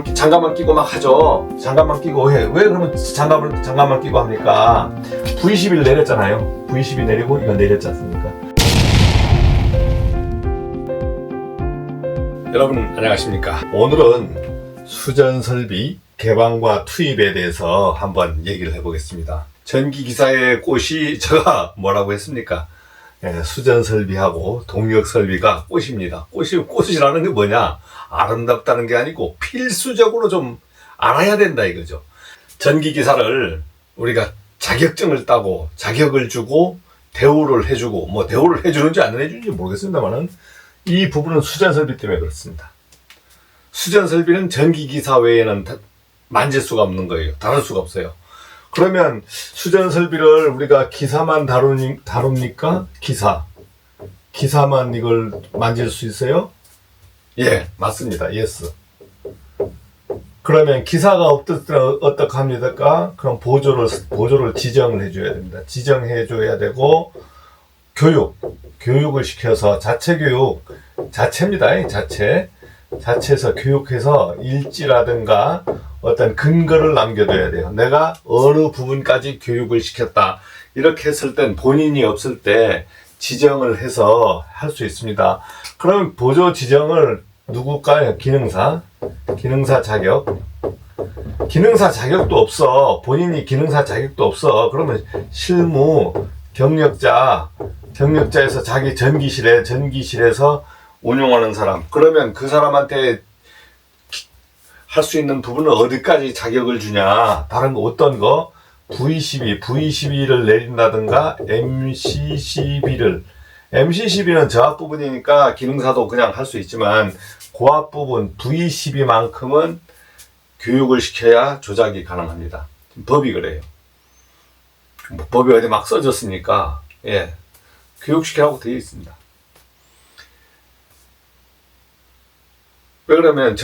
장갑만 끼고 막 하죠. 장갑만 끼고 해. 왜 그러면 장갑만 끼고 합니까? V11 내렸잖아요. V12 내리고 이거 내렸지 않습니까? 여러분 안녕하십니까? 오늘은 수전 설비 개방과 투입에 대해서 한번 얘기를 해보겠습니다. 전기 기사의 꽃이 제가 뭐라고 했습니까? 수전 설비하고 동력 설비가 꽃입니다. 꽃이라는 게 뭐냐? 아름답다는 게 아니고 필수적으로 좀 알아야 된다 이거죠. 전기 기사를 우리가 자격증을 따고 자격을 주고 대우를 해주고 뭐 대우를 해주는지 안 해주는지 모르겠습니다만은 이 부분은 수전 설비 때문에 그렇습니다. 수전 설비는 전기 기사 외에는 만질 수가 없는 거예요. 다룰 수가 없어요. 그러면 수전 설비를 우리가 기사만 다룹니까? 기사만 이걸 만질 수 있어요? 예, 맞습니다. 예스. 그러면 기사가 어떻게 합니까? 그럼 보조를 지정을 해줘야 됩니다. 지정해줘야 되고, 교육을 시켜서 자체입니다. 자체에서 교육해서 일지라든가 어떤 근거를 남겨둬야 돼요. 내가 어느 부분까지 교육을 시켰다. 이렇게 했을 땐 본인이 없을 때 지정을 해서 할 수 있습니다. 그럼 보조 지정을 누굴까요? 기능사 자격. 기능사 자격도 없어. 본인이 기능사 자격도 없어. 그러면 실무 경력자에서 자기 전기실에서 운용하는 사람. 그러면 그 사람한테 할 수 있는 부분은 어디까지 자격을 주냐? 다른 거 어떤 거? V12를 내린다든가 MC12는 저압 부분이니까 기능사도 그냥 할 수 있지만 고압 부분 V12만큼은 교육을 시켜야 조작이 가능합니다. 법이 그래요. 법이 어디 막 써졌으니까 교육시키라고 되어 있습니다. 왜 그러면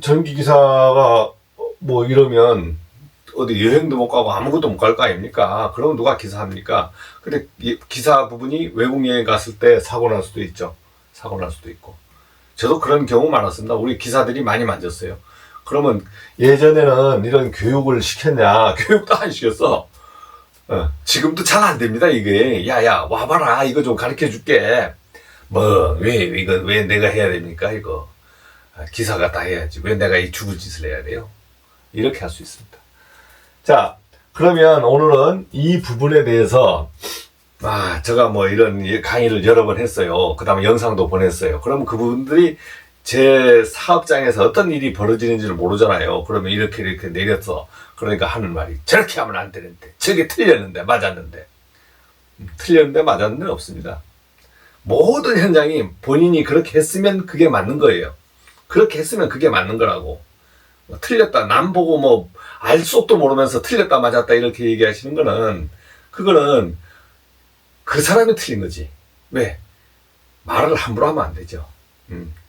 전기기사가 뭐 이러면 어디 여행도 못 가고 아무것도 못 갈 거 아닙니까? 그러면 누가 기사합니까? 근데 기사 부분이 외국 여행 갔을 때 사고 날 수도 있죠. 사고 날 수도 있고. 저도 그런 경우 많았습니다. 우리 기사들이 많이 만졌어요. 그러면 예전에는 이런 교육을 시켰냐? 교육도 안 시켰어. 지금도 잘 안 됩니다, 이게. 야, 와봐라. 이거 좀 가르쳐 줄게. 왜 내가 해야 됩니까, 이거? 기사가 다 해야지. 왜 내가 이 죽을 짓을 해야 돼요? 이렇게 할 수 있습니다. 자, 그러면 오늘은 이 부분에 대해서, 제가 뭐 이런 강의를 여러 번 했어요. 그 다음에 영상도 보냈어요. 그러면 그분들이 제 사업장에서 어떤 일이 벌어지는지를 모르잖아요. 그러면 이렇게 내렸어. 그러니까 하는 말이, 저렇게 하면 안 되는데, 저게 틀렸는데, 맞았는데. 틀렸는데, 맞았는데 없습니다. 모든 현장이 본인이 그렇게 했으면 그게 맞는 거예요. 그렇게 했으면 그게 맞는 거라고. 틀렸다, 남 보고 알 속도 모르면서 틀렸다, 맞았다, 이렇게 얘기하시는 거는, 그거는 그 사람이 틀린 거지. 왜? 말을 함부로 하면 안 되죠.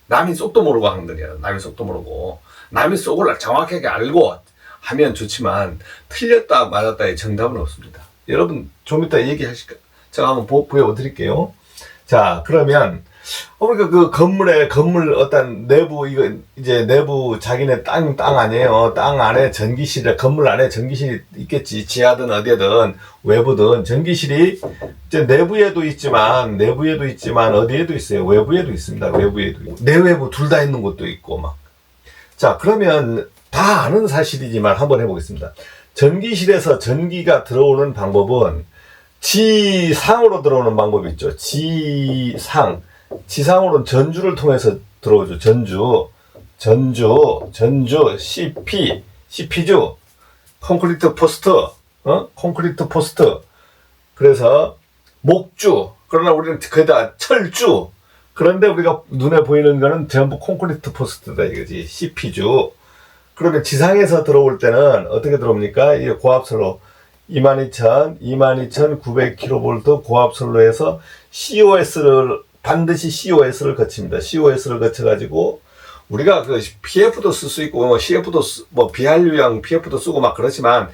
남이 속도 모르고 하는 거냐. 남이 속도 모르고. 남이 속을 정확하게 알고 하면 좋지만, 틀렸다, 맞았다의 정답은 없습니다. 여러분, 좀 이따 얘기하실까? 제가 한번 보여드릴게요. 자, 그러면, 그러니까 그 건물 어떤 내부, 이거 이제 내부 자기네 땅 아니에요. 땅 안에 건물 안에 전기실이 있겠지. 지하든 어디든 외부든 전기실이 이제 내부에도 있지만 어디에도 있어요. 외부에도 있습니다. 외부에도 있고. 내외부 둘 다 있는 곳도 있고 막. 자, 그러면 다 아는 사실이지만 한번 해보겠습니다. 전기실에서 전기가 들어오는 방법은 지상으로 들어오는 방법이 있죠. 지상으로는 전주를 통해서 들어오죠. 전주, CP주, 콘크리트 포스트. 그래서 목주. 그러나 우리는 거기다 철주. 그런데 우리가 눈에 보이는 거는 전부 콘크리트 포스트다 이거지. CP주. 그러면 지상에서 들어올 때는 어떻게 들어옵니까? 이 고압선로 22,900kV 고압선로에서 반드시 COS를 거칩니다. COS를 거쳐가지고, 우리가 그 PF도 쓸 수 있고, CF도, 비한류형 PF도 쓰고 막 그렇지만,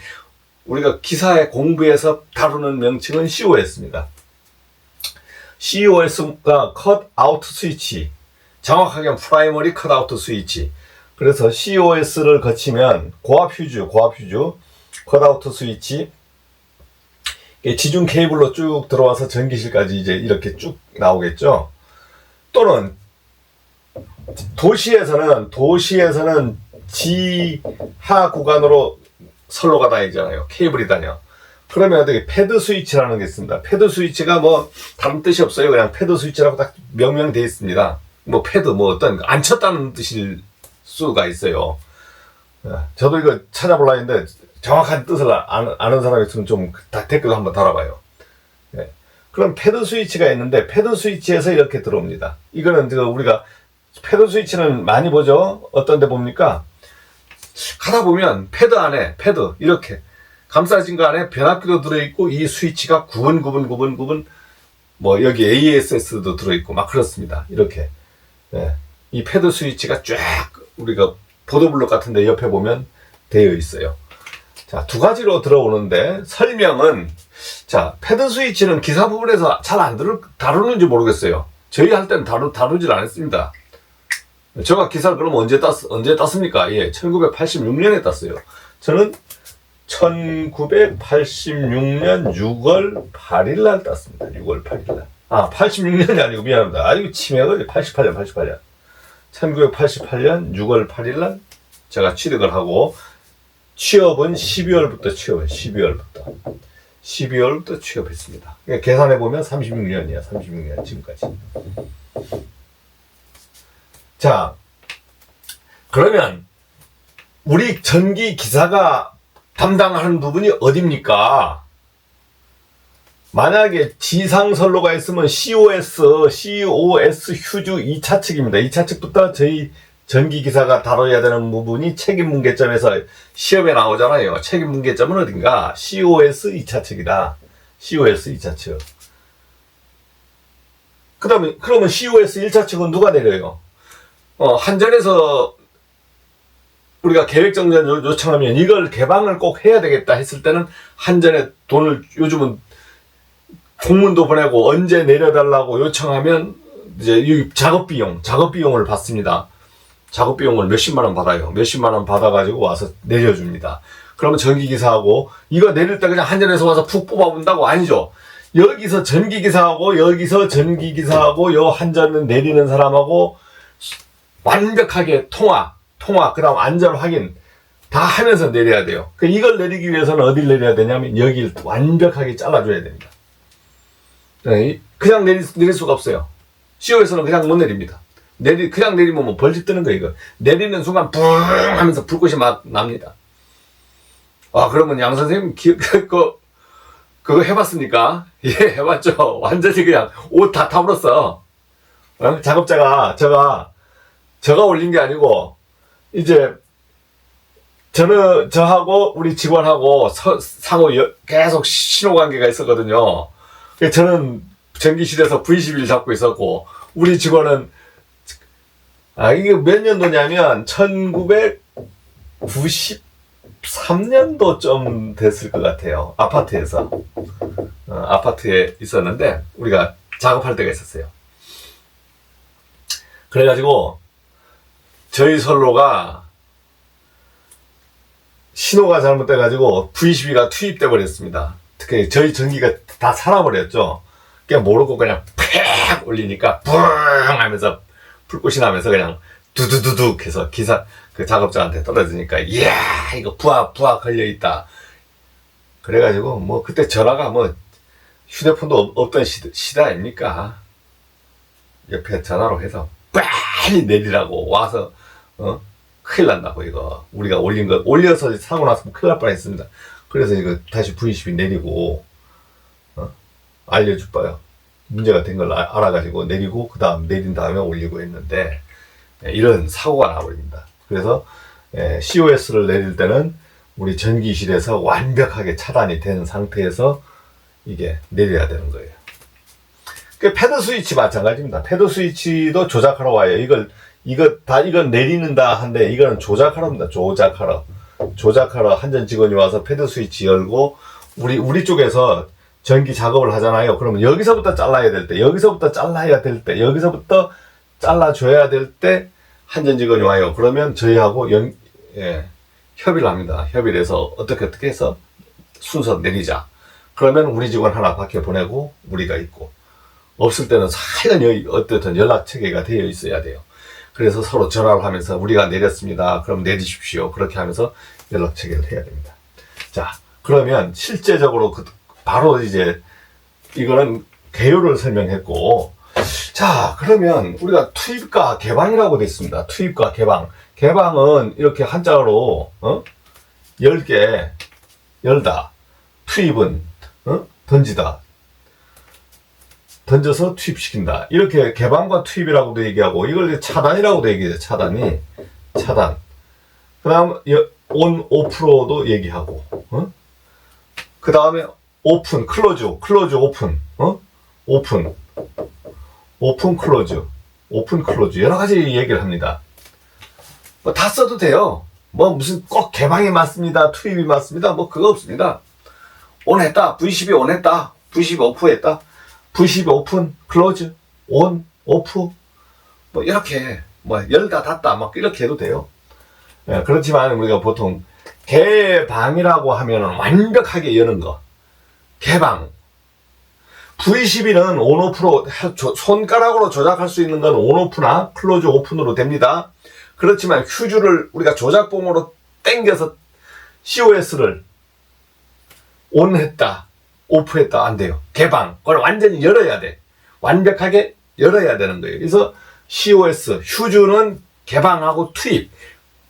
우리가 기사의 공부에서 다루는 명칭은 COS입니다. COS가 컷아웃 스위치. 정확하게 프라이머리 컷아웃 스위치. 그래서 COS를 거치면 고압 휴즈, 컷아우트 스위치, 지중 케이블로 쭉 들어와서 전기실까지 이제 이렇게 쭉 나오겠죠. 또는 도시에서는 지하 구간으로 선로가 다니잖아요. 케이블이 다녀. 그러면 여기 패드 스위치라는 게 있습니다. 패드 스위치가 뭐 다른 뜻이 없어요. 그냥 패드 스위치라고 딱 명명되어 있습니다. 뭐 패드 뭐 어떤 안 쳤다는 뜻일 수가 있어요. 저도 이거 찾아보려 했는데 정확한 뜻을 아는 사람이 있으면 좀 댓글도 한번 달아봐요. 네. 그럼 패드 스위치가 있는데 패드 스위치에서 이렇게 들어옵니다. 이거는 우리가 패드 스위치는 많이 보죠. 어떤 데 봅니까? 가다 보면 패드 안에 이렇게 감싸진 거 안에 변압기도 들어있고 이 스위치가 구분 뭐 여기 ASS도 들어있고 막 그렇습니다. 이렇게 이 패드 스위치가 쫙 우리가 보도블록 같은데 옆에 보면 되어 있어요. 자, 두 가지로 들어오는데 설명은 자, 패드 스위치는 기사 부분에서 잘 안 다루는지 모르겠어요. 저희 할 때는 다루질 않았습니다. 제가 기사를 그럼 언제 땄습니까? 예, 1986년에 땄어요. 저는 1986년 6월 8일 날 땄습니다. 6월 8일 날. 86년이 아니고 미안합니다. 이거 치매가 88년. 1988년 6월 8일 날 제가 취득을 하고 취업은 12월부터 12월부터 취업했습니다. 계산해 보면 36년이야. 36년 지금까지. 자, 그러면 우리 전기 기사가 담당하는 부분이 어딥니까? 만약에 지상선로가 있으면 COS 휴즈 2차 측입니다. 2차 측부터 저희 전기기사가 다뤄야 되는 부분이 책임분계점에서 시험에 나오잖아요. 책임분계점은 어딘가? COS 2차 측이다. COS 2차 측. 그러면 COS 1차 측은 누가 내려요? 한전에서 우리가 계획정전 요청하면 이걸 개방을 꼭 해야 되겠다 했을 때는 한전에 돈을 요즘은 공문도 보내고 언제 내려달라고 요청하면 이제 이 작업비용을 받습니다. 작업비용을 몇십만 원 받아요. 몇십만 원 받아가지고 와서 내려줍니다. 그러면 전기기사하고 이거 내릴 때 그냥 한전에서 와서 푹 뽑아본다고? 아니죠. 여기서 전기기사하고 요 한전은 내리는 사람하고 완벽하게 통화 그 다음 안전 확인 다 하면서 내려야 돼요. 이걸 내리기 위해서는 어딜 내려야 되냐면 여기를 완벽하게 잘라줘야 됩니다. 그냥 내릴 수가 없어요. CO에서는 그냥 못 내립니다. 그냥 내리면 뭐 벌집 뜨는 거예요. 이거 내리는 순간 뿡 하면서 불꽃이 막 납니다. 그러면 양 선생님 그거 해봤습니까? 예, 해봤죠. 완전히 그냥 옷 다 타버렸어. 작업자가 저가 올린 게 아니고 이제 저하고 우리 직원하고 상호 계속 신호관계가 있었거든요. 저는 전기실에서 V11 잡고 있었고 우리 직원은 이게 몇 년도냐면 1993년도 좀 됐을 것 같아요. 아파트에서 아파트에 있었는데 우리가 작업할 때가 있었어요. 그래가지고 저희 선로가 신호가 잘못돼가지고 V12가 투입돼 버렸습니다. 특히 저희 전기가 다 살아버렸죠. 그냥 모르고 그냥 팍 올리니까 뿡 하면서 불꽃이 나면서 그냥 두두두둑 해서 그 작업자한테 떨어지니까 이야 이거 부하 걸려있다. 그래가지고 뭐 그때 전화가 뭐 휴대폰도 없던 시대 아닙니까? 옆에 전화로 해서 빨리 내리라고 와서 큰일 난다고 이거 우리가 올려서 사고 났으면 큰일 날 뻔했습니다. 그래서 이거 다시 V12 내리고 알려줄 거예요. 문제가 된 걸 알아가지고 내리고 그 다음 내린 다음에 올리고 했는데 이런 사고가 나버립니다. 그래서 COS를 내릴 때는 우리 전기실에서 완벽하게 차단이 된 상태에서 이게 내려야 되는 거예요. 패드 스위치 마찬가지입니다. 패드 스위치도 조작하러 와요. 이건 내리는다 한데 이거는 조작하러 옵니다. 조작하러 한전 직원이 와서 패드 스위치 열고 우리 쪽에서 전기 작업을 하잖아요. 그러면 여기서부터 잘라야 될 때, 여기서부터 잘라줘야 될 때 한전 직원이 와요. 그러면 저희하고 협의를 합니다. 협의를 해서 어떻게 해서 순서 내리자. 그러면 우리 직원 하나 밖에 보내고 우리가 있고, 없을 때는 사연히 어떻든 연락 체계가 되어 있어야 돼요. 그래서 서로 전화를 하면서 우리가 내렸습니다. 그럼 내리십시오. 그렇게 하면서 연락 체계를 해야 됩니다. 자, 그러면 실제적으로 바로 이제 이거는 개요를 설명했고, 자, 그러면 우리가 투입과 개방이라고 되어 있습니다. 투입과 개방. 개방은 이렇게 한자로 10개 열다. 투입은 던지다. 던져서 투입시킨다. 이렇게 개방과 투입이라고도 얘기하고, 이걸 차단이라고도 얘기해요. 차단. 그 다음 온 오프로도 얘기하고, 그 다음에 오픈, 클로즈, 오픈, 오픈, 클로즈, 여러 가지 얘기를 합니다. 뭐 다 써도 돼요. 뭐 무슨 꼭 개방이 맞습니다, 투입이 맞습니다, 뭐 그거 없습니다. 온 했다, V12 온 했다, V12 오프 했다, V12 오픈, 클로즈, 온, 오프, 뭐 이렇게 뭐 열다 닫다 막 이렇게 해도 돼요. 예, 그렇지만 우리가 보통 개방이라고 하면 완벽하게 여는 거. 개방. V12는 온오프로 손가락으로 조작할 수 있는 건 온오프나 클로즈 오픈으로 됩니다. 그렇지만 휴즈를 우리가 조작봉으로 당겨서 COS를 온했다, 오프했다 안 돼요. 개방. 그걸 완전히 열어야 돼. 완벽하게 열어야 되는 거예요. 그래서 COS, 휴즈는 개방하고 투입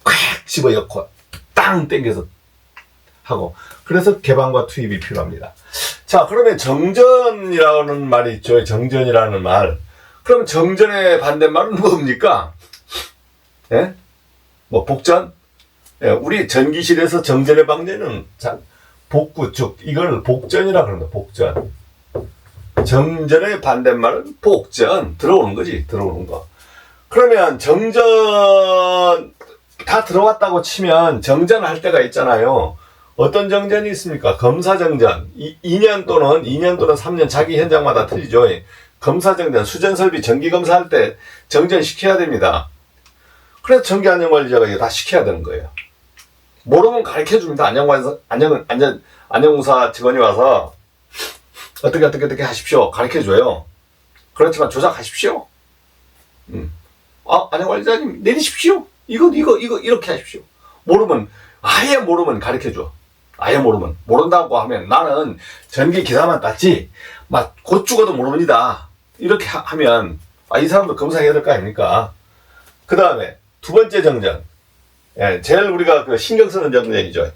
콱 집어넣고 땅 당겨서 하고, 그래서 개방과 투입이 필요합니다. 자, 그러면 정전이라는 말이 있죠. 정전이라는 말. 그럼 정전의 반대말은 뭡니까? 예? 뭐 복전? 예, 우리 전기실에서 정전의 방전은 복구 쭉 이걸 복전이라 그런다. 복전. 정전의 반대말은 복전. 들어오는 거지. 들어오는 거. 그러면 정전 다 들어왔다고 치면 정전할 때가 있잖아요. 어떤 정전이 있습니까? 검사정전. 2년 또는 3년 자기 현장마다 틀리죠. 검사정전, 수전설비 정기검사할 때 정전시켜야 됩니다. 그래서 전기안전관리자가 이거 다 시켜야 되는 거예요. 모르면 가르쳐줍니다. 안전공사 직원이 와서 어떻게 하십시오. 가르쳐줘요. 그렇지만 조작하십시오. 안전관리자님 내리십시오. 이거 이렇게 하십시오. 아예 모르면 가르쳐줘. 아예 모른다고 하면 나는 전기 기사만 땄지 막 곧 죽어도 모릅니다. 이렇게 하면 이 사람도 검사해야 될 거 아닙니까? 그 다음에 두 번째 정전. 예, 제일 우리가 신경 쓰는 정전이죠.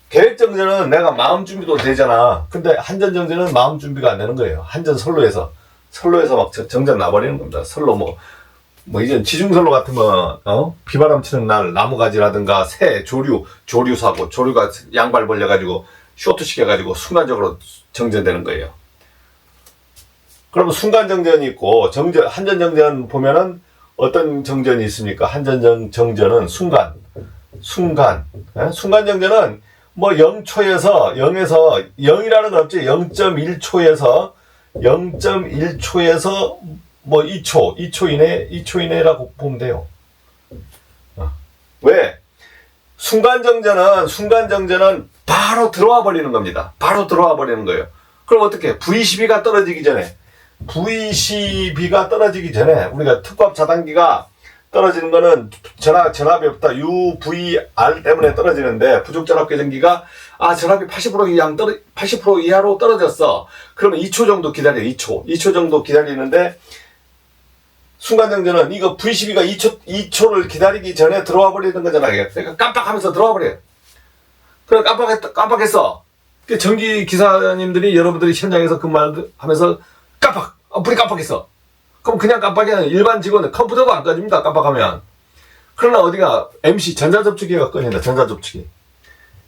계획 정전은 내가 마음 준비도 되잖아. 근데 한전 정전은 마음 준비가 안 되는 거예요. 한전 선로에서 막 정전 나버리는 겁니다. 선로 뭐 이제 지중선로 같으면 비바람 치는 날 나무가지라든가 새 조류 사고, 조류가 양발 벌려가지고 쇼트 시켜가지고 순간적으로 정전되는 거예요. 그러면 순간 정전이 있고 한전 정전 보면은 어떤 정전이 있습니까? 한전 정전은 순간 정전은 뭐 0초에서 0이라는 건 없지. 0.1초에서 뭐 2초 이내라고 보면 돼요. 왜? 순간 정전은 바로 들어와 버리는 겁니다. 바로 들어와 버리는 거예요. 그럼 어떻게? VCB가 떨어지기 전에 우리가 특밥 차단기가 떨어지는 거는 전압이 없다. UVR 때문에 떨어지는데, 부족전압 계전기가 전압이 80% 이하로 떨어졌어. 그러면 2초 정도 기다려. 2초 정도 기다리는데, 순간정전은 이거 VCB가 2초를 기다리기 전에 들어와 버리는 거잖아요. 그러니까 깜빡하면서 들어와 버려요. 그래, 깜빡했어. 전기 기사님들이, 여러분들이 현장에서 근무하면서 불이 깜빡했어. 그럼 그냥 깜빡이는 일반 직원은 컴퓨터도 안 꺼집니다. 깜빡하면. 그러나 어디가 MC 전자접촉기가 꺼진다. 전자접촉기.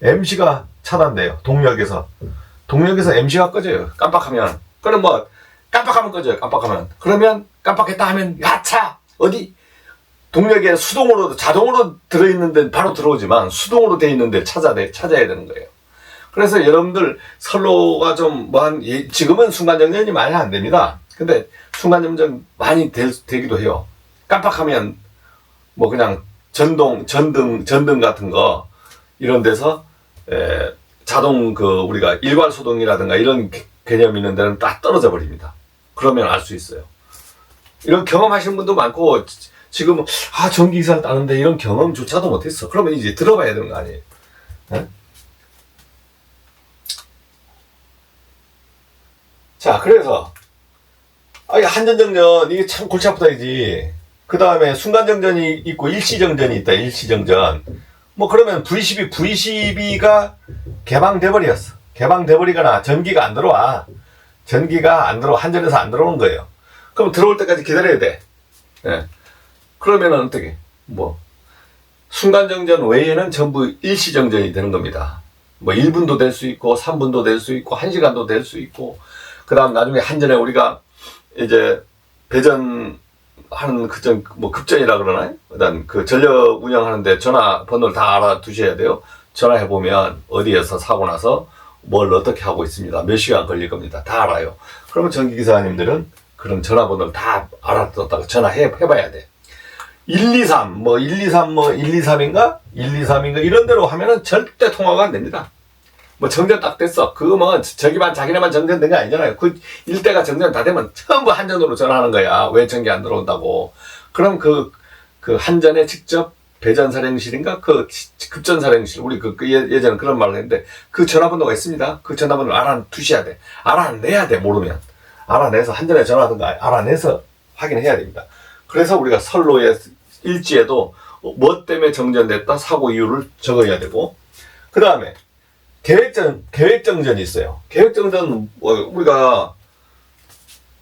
MC가 차단돼요. 동력에서 MC가 꺼져요. 깜빡하면. 그럼 뭐 깜빡하면 꺼져요. 그러면 깜빡했다 하면 야차 어디 동력에 자동으로 들어있는데 바로 들어오지만 수동으로 돼 있는데 찾아야 되는 거예요. 그래서 여러분들 선로가 지금은 순간정전이 많이 안 됩니다. 근데 순간정전 많이 되기도 해요. 깜빡하면 뭐 그냥 전등 같은 거 이런 데서 자동 우리가 일괄 소동이라든가 이런 개념이 있는 데는 딱 떨어져 버립니다. 그러면 알 수 있어요. 이런 경험하시는 분도 많고 지금 전기기사를 따는데 이런 경험조차도 못했어. 그러면 이제 들어봐야 되는 거 아니에요. 네? 자, 그래서 한전정전 이게 참 골치 아프다이지. 그 다음에 순간정전이 있고 일시정전이 있다. 일시정전. 뭐 그러면 V12가 개방돼버렸어. 개방돼버리거나 전기가 안 들어와. 한전에서 안 들어오는 거예요. 그럼 들어올 때까지 기다려야 돼. 예. 그러면은 어떻게? 순간정전 외에는 전부 일시정전이 되는 겁니다. 1분도 될 수 있고, 3분도 될 수 있고, 1시간도 될 수 있고, 그 다음 나중에 한전에 우리가 이제 배전하는 급전이라 그러나요? 일단 전력 운영하는데 전화번호를 다 알아두셔야 돼요. 전화해보면 어디에서 사고 나서 뭘 어떻게 하고 있습니다. 몇 시간 걸릴 겁니다. 다 알아요. 그러면 전기기사님들은 그런 전화번호를 다 알아뒀다가 전화해봐야 돼. 123, 123인가? 123인가? 이런 데로 하면은 절대 통화가 안 됩니다. 정전 딱 됐어. 그거 자기네만 정전된 게 아니잖아요. 그 일대가 정전 다 되면 전부 한전으로 전화하는 거야. 왜 전기 안 들어온다고. 그럼 그 한전에 직접 배전사령실인가? 급전사령실. 우리 예전에 그런 말을 했는데 그 전화번호가 있습니다. 그 전화번호를 알아두셔야 돼. 알아내야 돼, 모르면. 알아내서 한전에 전화하든가 알아내서 확인해야 됩니다. 그래서 우리가 선로에 일지에도 뭐 때문에 정전됐다 사고 이유를 적어야 되고, 그 다음에 계획정전이 있어요. 계획정전은 우리가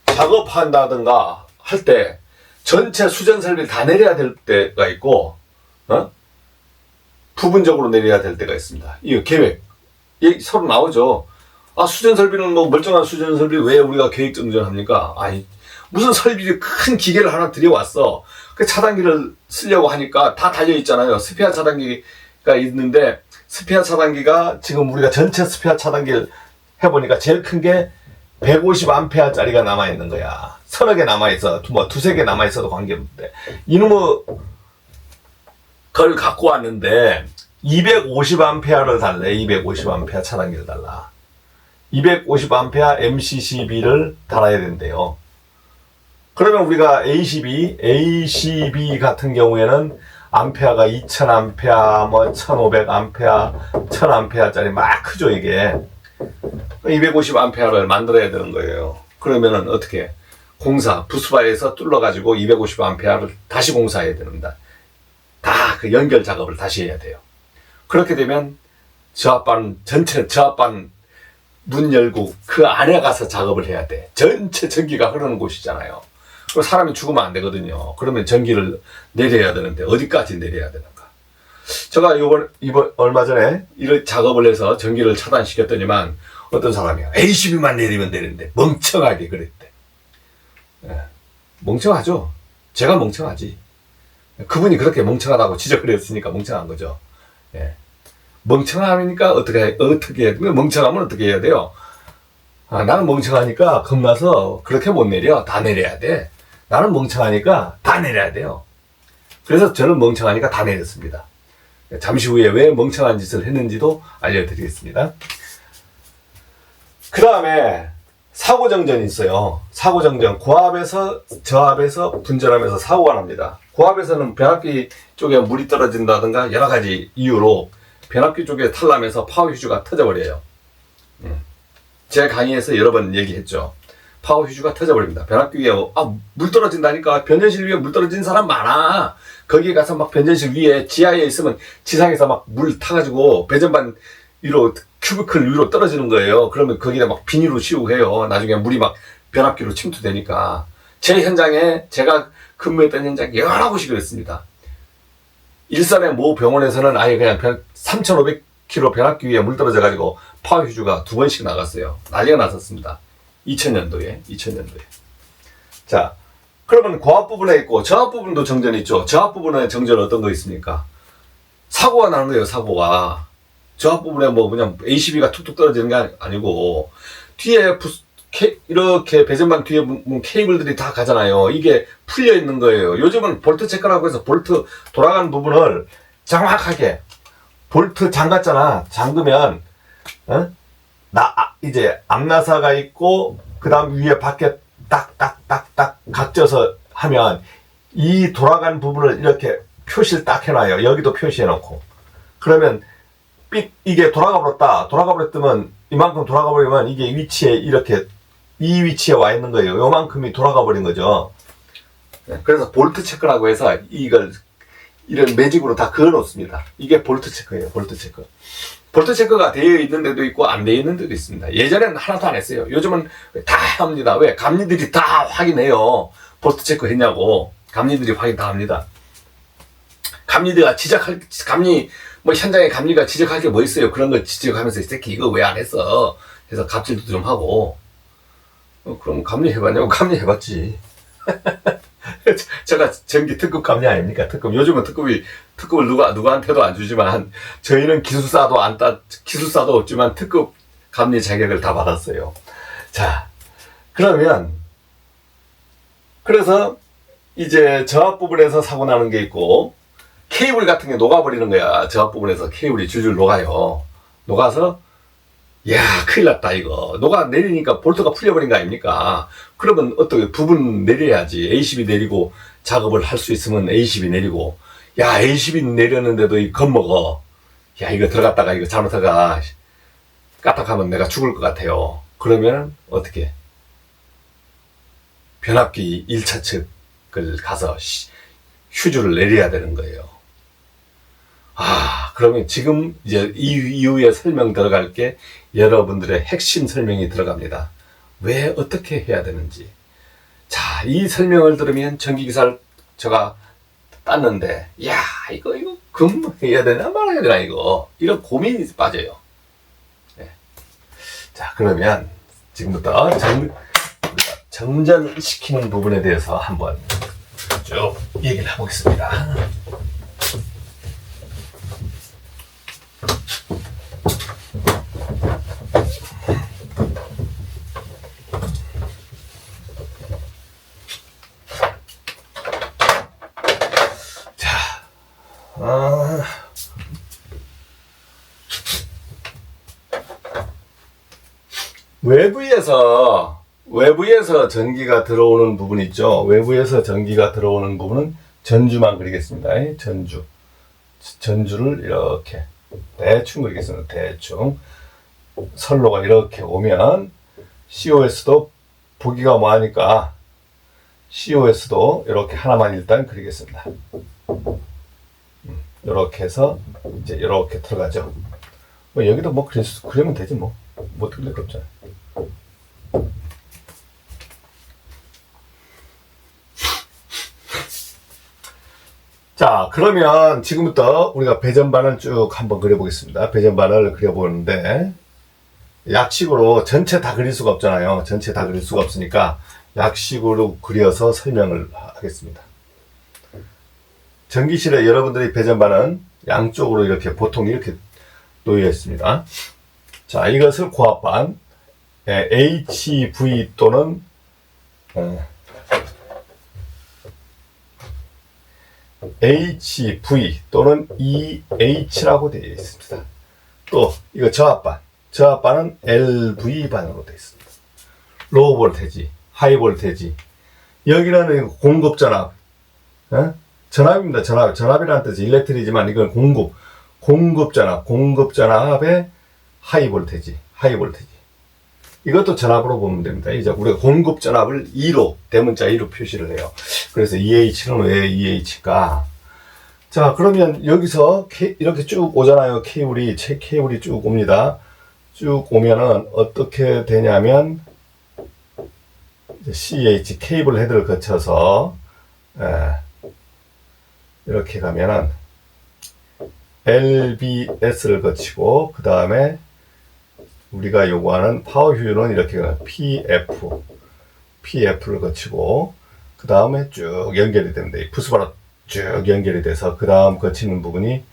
작업한다든가 할 때 전체 수전 설비를 다 내려야 될 때가 있고, 부분적으로 내려야 될 때가 있습니다. 이 계획. 서로 나오죠. 수전 설비는 멀쩡한 수전 설비 왜 우리가 계획정전 합니까? 무슨 설비를 큰 기계를 하나 들여왔어. 그 차단기를 쓰려고 하니까 다 달려있잖아요. 스페어 차단기가 있는데, 스페어 차단기가 지금 우리가 전체 스페어 차단기를 해보니까 제일 큰 게 150A짜리가 남아있는 거야. 서너 개 남아있어. 두세 개 남아있어도 관계없는데. 이놈의 걸 갖고 왔는데, 250A를 달래. 250A 차단기를 달라. 250A MCCB를 달아야 된대요. 그러면 우리가 ACB 같은 경우에는 암페어가 2000A, 1500A, 1000A짜리 막 크죠, 이게. 250A를 만들어야 되는 거예요. 그러면은 어떻게? 부스바에서 뚫러가지고 250A를 다시 공사해야 됩니다. 다 연결 작업을 다시 해야 돼요. 그렇게 되면 전체 저압반 문 열고 그 안에 가서 작업을 해야 돼. 전체 전기가 흐르는 곳이잖아요. 사람이 죽으면 안 되거든요. 그러면 전기를 내려야 되는데 어디까지 내려야 되는가? 제가 얼마 전에 이런 작업을 해서 전기를 차단시켰더니만 어떤 사람이 ACB만 내리면 되는데 멍청하게 그랬대. 멍청하죠. 제가 멍청하지. 그분이 그렇게 멍청하다고 지적을 했으니까 멍청한 거죠. 멍청하니까 어떻게 해야 돼요? 멍청하면 어떻게 해야 돼요? 나는 멍청하니까 겁나서 그렇게 못 내려. 다 내려야 돼. 나는 멍청하니까 다 내려야 돼요. 그래서 저는 멍청하니까 다 내렸습니다. 잠시 후에 왜 멍청한 짓을 했는지도 알려드리겠습니다. 그 다음에 사고정전이 있어요. 사고정전. 고압에서 저압에서 분전하면서 사고가 납니다. 고압에서는 변압기 쪽에 물이 떨어진다든가 여러 가지 이유로 변압기 쪽에 탈나면서 파워 휴즈가 터져버려요. 제 강의에서 여러 번 얘기했죠. 파워 휴즈가 터져버립니다. 변압기 위에 물 떨어진다니까. 변전실 위에 물 떨어진 사람 많아. 거기에 가서 막 변전실 위에 지하에 있으면 지상에서 막 물 타가지고 배전반 위로 큐비클 위로 떨어지는 거예요. 그러면 거기다 막 비닐로 씌우고 해요. 나중에 물이 막 변압기로 침투되니까. 제 현장에 제가 근무했던 현장에 여러 곳이 그랬습니다. 일산의 모 병원에서는 아예 그냥 3,500km 변압기 위에 물 떨어져가지고 파워 휴즈가 2번씩 나갔어요. 난리가 났었습니다. 2000년도에. 자, 그러면 고압 부분에 있고 저압 부분도 정전이 있죠. 저압 부분에 정전은 어떤 거 있습니까? 사고가 나는 거예요, 사고가. 저압 부분에 그냥 ACB가 툭툭 떨어지는 게 아니고 뒤에 이렇게 배전반 뒤에 케이블들이 다 가잖아요. 이게 풀려 있는 거예요. 요즘은 볼트 체크라고 해서 볼트 돌아가는 부분을 정확하게 볼트 잠갔잖아. 잠그면 이제 앞나사가 있고 그 다음 위에 밖에 딱딱딱딱 각져서 하면 이 돌아가는 부분을 이렇게 표시를 딱 해놔요. 여기도 표시해 놓고. 그러면 이게 돌아가 버렸으면 이만큼 돌아가 버리면 이게 위치에 이렇게 이 위치에 와 있는 거예요. 요만큼이 돌아가 버린 거죠. 그래서 볼트 체크라고 해서 이걸 이런 매직으로 다 그어 놓습니다. 이게 볼트 체크예요. 볼트 체크. 볼트 체크가 되어 있는 데도 있고 안 되어 있는 데도 있습니다. 예전에는 하나도 안 했어요. 요즘은 다 합니다. 왜? 감리들이 다 확인해요. 볼트 체크 했냐고. 감리들이 확인 다 합니다. 감리가 현장에 감리가 지적할 게 뭐 있어요? 그런 거 지적하면서 이 새끼 이거 왜 안 했어? 해서 갑질도 좀 하고. 그럼 감리 해봤냐고? 감리 해봤지. 제가 전기 특급 감리 아닙니까? 특급. 요즘은 특급을 누구한테도 안 주지만, 저희는 기술사도 없지만 특급 감리 자격을 다 받았어요. 자, 그래서 이제 저압 부분에서 사고 나는 게 있고, 케이블 같은 게 녹아버리는 거야. 저압 부분에서 케이블이 줄줄 녹아요. 녹아서, 야, 큰일 났다, 이거. 녹아내리니까 볼트가 풀려버린 거 아닙니까? 그러면 어떻게 부분 내려야지. A10이 내리고 작업을 할 수 있으면 A10이 내리고. 야, A10이 내렸는데도 겁먹어. 야, 이거 들어갔다가 이거 잘못하가 까딱하면 내가 죽을 것 같아요. 그러면 어떻게? 변압기 1차 측을 가서 휴즈를 내려야 되는 거예요. 그러면 지금 이제 이후에 설명 들어갈 게 여러분들의 핵심 설명이 들어갑니다. 왜 어떻게 해야 되는지. 자, 이 설명을 들으면 전기기사를 제가 땄는데, 야, 이거 해야 되나 말아야 되나 이런 고민이 빠져요. 네. 자, 그러면 지금부터 정전시키는 부분에 대해서 한번 쭉 얘기를 해보겠습니다. 외부에서 전기가 들어오는 부분 있죠. 외부에서 전기가 들어오는 부분은 전주만 그리겠습니다. 전주를 이렇게 대충 그리겠습니다. 대충 선로가 이렇게 오면 COS도 보기가 뭐하니까 COS도 이렇게 하나만 일단 그리겠습니다. 이렇게 해서 이제 이렇게 들어가죠. 여기도 그리면 되지 뭐 틀릴 거 없잖아요. 자, 그러면 지금부터 우리가 배전반을 쭉 한번 그려보겠습니다. 배전반을 그려보는데, 약식으로 전체 다 그릴 수가 없잖아요. 전체 다 그릴 수가 없으니까 약식으로 그려서 설명을 하겠습니다. 전기실에 여러분들이 배전반은 양쪽으로 이렇게 보통 이렇게 놓여 있습니다. 자, 이것을 고압반 HV 또는 HV 또는 EH라고 되어 있습니다. 또 이거 저압반은 LV반으로 되어 있습니다. 로우 볼테지, 하이 볼테지. 여기는 공급 전압, 전압입니다. 전압이라는 뜻이 일렉트리지만 이건 공급 전압의 하이 볼테지. 이것도 전압으로 보면 됩니다. 이제 우리가 공급 전압을 2로, 대문자 2로 표시를 해요. 그래서 EH는 왜 EH일까? 자, 그러면 여기서 이렇게 쭉 오잖아요. 케이블이 쭉 옵니다. 쭉 오면은 어떻게 되냐면, CH, 케이블 헤드를 거쳐서, 이렇게 가면은, LBS를 거치고, 그 다음에, 우리가 요구하는 파워 휴유는 이렇게 PF를 거치고 그 다음에 쭉 연결이 됩니다. 이 부스바로 쭉 연결이 돼서 그 다음 거치는 부분이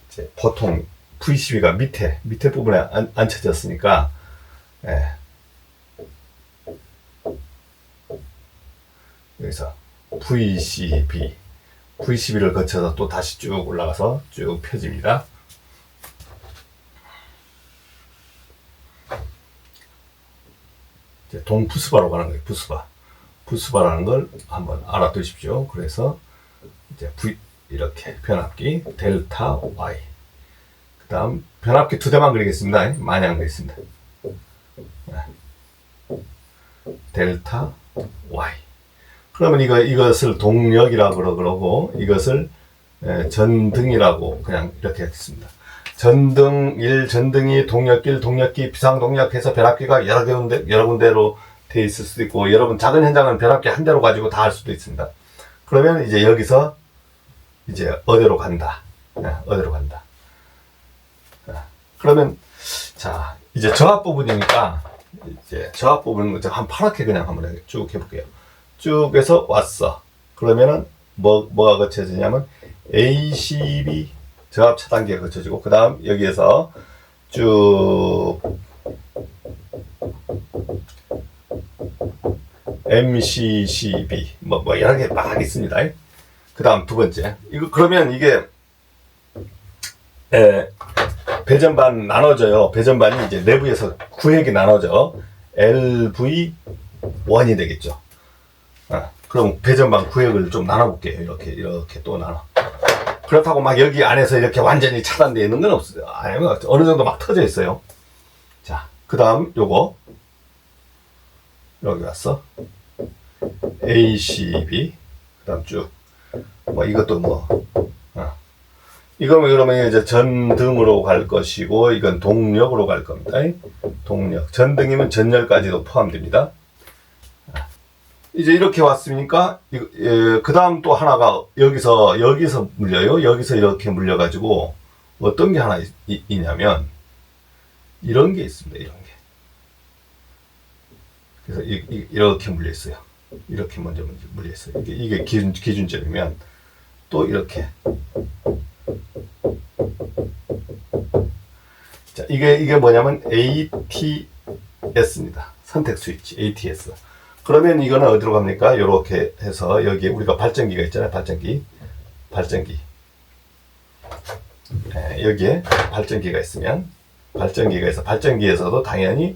이제 보통 V12가 밑에 부분에 앉혀졌으니까, 예. 여기서 V12를 거쳐서 또 다시 쭉 올라가서 쭉 펴집니다. 이제 동부스바로 가는 거예요. 부스바라는 걸 한번 알아두십시오. 그래서 이제 이렇게 변압기 델타 Y. 그 다음 변압기 2대만 그리겠습니다. 많이 안 그리겠습니다. 델타 Y. 그러면 이것을 동력이라고 그러고 이것을 전등이라고 그냥 이렇게 했습니다. 전등 1, 전등 2, 동력 1, 동력 2, 비상동력 해서 변압기가 여러 군데로 돼 있을 수도 있고, 여러분 작은 현장은 변압기 한 대로 가지고 다 할 수도 있습니다. 그러면 이제 여기서 이제 어디로 간다. 어디로 간다. 그러면 자, 이제 저압 부분이니까 이제 저압 부분은 한 파랗게 그냥 한번 쭉 해볼게요. 쭉 해서 왔어. 그러면은 뭐가 거쳐지냐면 ACB 저압 차단기가 거쳐지고, 그 다음 여기에서 쭉 MCCB 뭐 여러 개 막 있습니다. 그 다음 두 번째 그러면 이게 배전반 나눠져요. 배전반이 이제 내부에서 구획이 나눠져 LV1이 되겠죠. 그럼 배전반 구획을 좀 나눠볼게요. 이렇게 또 나눠. 그렇다고 막 여기 안에서 이렇게 완전히 차단되어 있는 건 없어요. 어느 정도 막 터져 있어요. 자, 그 다음 요거 여기 왔어. ACB. 그 다음 쭉. 이것도 이거는 그러면 이제 전등으로 갈 것이고, 이건 동력으로 갈 겁니다. 동력. 전등이면 전열까지도 포함됩니다. 이제 이렇게 왔으니까, 그 다음 또 하나가 여기서 물려요. 여기서 이렇게 물려가지고, 어떤 게 하나 있냐면, 이런 게 있습니다. 이런 게. 그래서 이렇게 물려있어요. 이렇게 먼저 물려있어요. 이게 기준점이면, 또 이렇게. 자, 이게 뭐냐면 ATS입니다. 선택 스위치, ATS. 그러면 이거는 어디로 갑니까? 요렇게 해서 여기에 우리가 발전기가 있잖아요. 발전기. 여기에 발전기가 있으면, 발전기에서도 당연히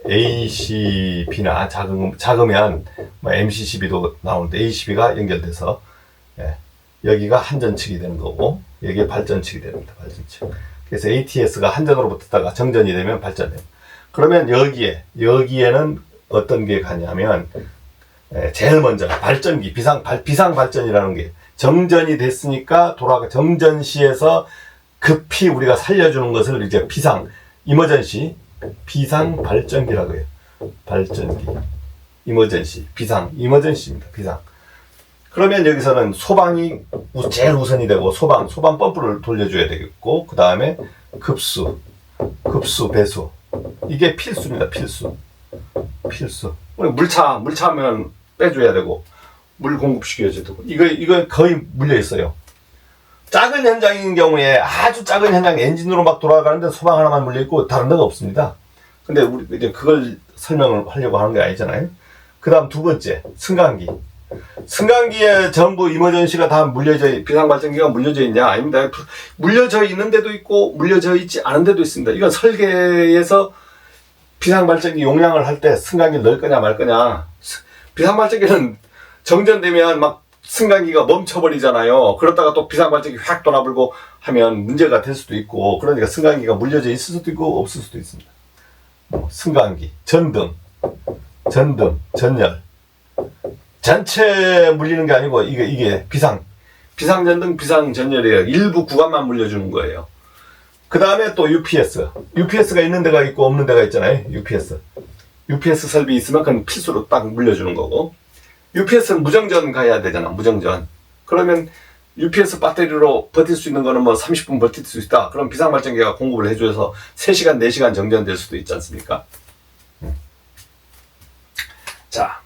ACB나 작으면 MCCB도 나오는데 ACB가 연결돼서 여기가 한전측이 되는 거고, 여기에 발전측이 됩니다. 발전측. 그래서 ATS가 한전으로 붙었다가 정전이 되면 발전돼요. 그러면 여기에는 어떤 게 가냐면, 제일 먼저 발전기, 비상발전이라는 게 정전이 됐으니까 정전 시에서 급히 우리가 살려주는 것을 이제 비상발전기라고 해요. 발전기. 이머전시입니다. 비상. 그러면 여기서는 소방이 제일 우선이 되고, 소방 펌프를 돌려줘야 되겠고, 그 다음에 급수, 배수. 이게 필수입니다. 필수. 우리 물차면 빼줘야 되고, 물 공급시켜줘야 되고, 이거 거의 물려 있어요. 작은 현장인 경우에, 아주 작은 현장 엔진으로 막 돌아가는데 소방 하나만 물려 있고, 다른 데가 없습니다. 근데 우리 이제 그걸 설명을 하려고 하는 게 아니잖아요. 그 다음 두 번째, 승강기에 전부 이머전시가 다 비상발전기가 물려져 있냐? 아닙니다. 물려져 있는 데도 있고, 물려져 있지 않은 데도 있습니다. 이건 설계에서 비상발전기 용량을 할 때 승강기를 넣을 거냐 말 거냐. 비상발전기는 정전되면 막 승강기가 멈춰버리잖아요. 그러다가 또 비상발전기 확 돌아불고 하면 문제가 될 수도 있고, 그러니까 승강기가 물려져 있을 수도 있고 없을 수도 있습니다. 승강기, 전등, 전열. 전체 물리는 게 아니고 이게 비상전등, 비상전열이에요. 일부 구간만 물려주는 거예요. 그 다음에 또 UPS가 있는 데가 있고 없는 데가 있잖아요. UPS 설비 있으면 그건 필수로 딱 물려주는 거고, UPS는 무정전 가야 되잖아. 무정전. 그러면 UPS 배터리로 버틸 수 있는 거는 30분 버틸 수 있다. 그럼 비상발전기가 공급을 해줘서 3시간, 4시간 정전될 수도 있지 않습니까? 자,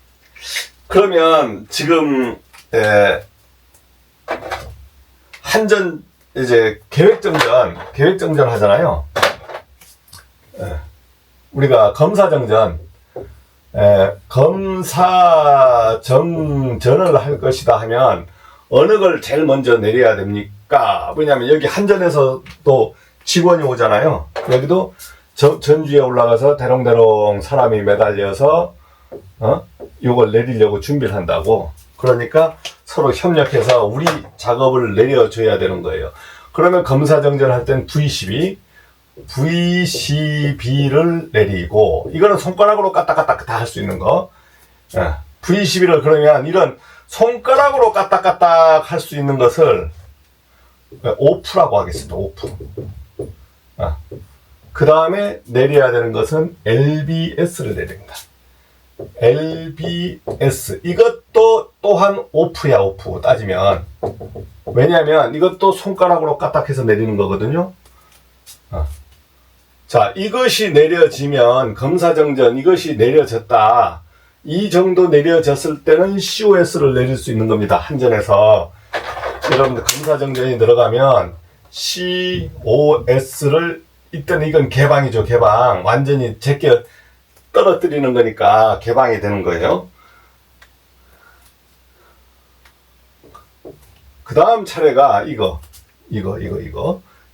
그러면 지금 한전 이제 계획정전 하잖아요. 우리가 검사정전, 검사정전을 할 것이다 하면 어느 걸 제일 먼저 내려야 됩니까? 왜냐하면 여기 한전에서 또 직원이 오잖아요. 여기도 전주에 올라가서 대롱대롱 사람이 매달려서 요걸 내리려고 준비를 한다고. 그러니까 서로 협력해서 우리 작업을 내려줘야 되는 거예요. 그러면 검사정전 할 땐 VCB를 내리고, 이거는 손가락으로 까딱까딱 다 할 수 있는 거. VCB를 그러면 이런 손가락으로 까딱까딱 할 수 있는 것을 오프라고 하겠습니다. 오프. 그 다음에 내려야 되는 것은 LBS를 내립니다. LBS. 이것도 또한 오프야, 오프. 따지면. 왜냐면 이것도 손가락으로 까딱해서 내리는 거거든요. 자, 이것이 내려지면 검사정전, 이것이 내려졌다. 이 정도 내려졌을 때는 COS를 내릴 수 있는 겁니다. 한전에서. 여러분들 검사정전이 들어가면 COS를, 이때는 이건 개방이죠, 개방. 완전히 제껴 떨어뜨리는 거니까 개방이 되는 거예요. 그 다음 차례가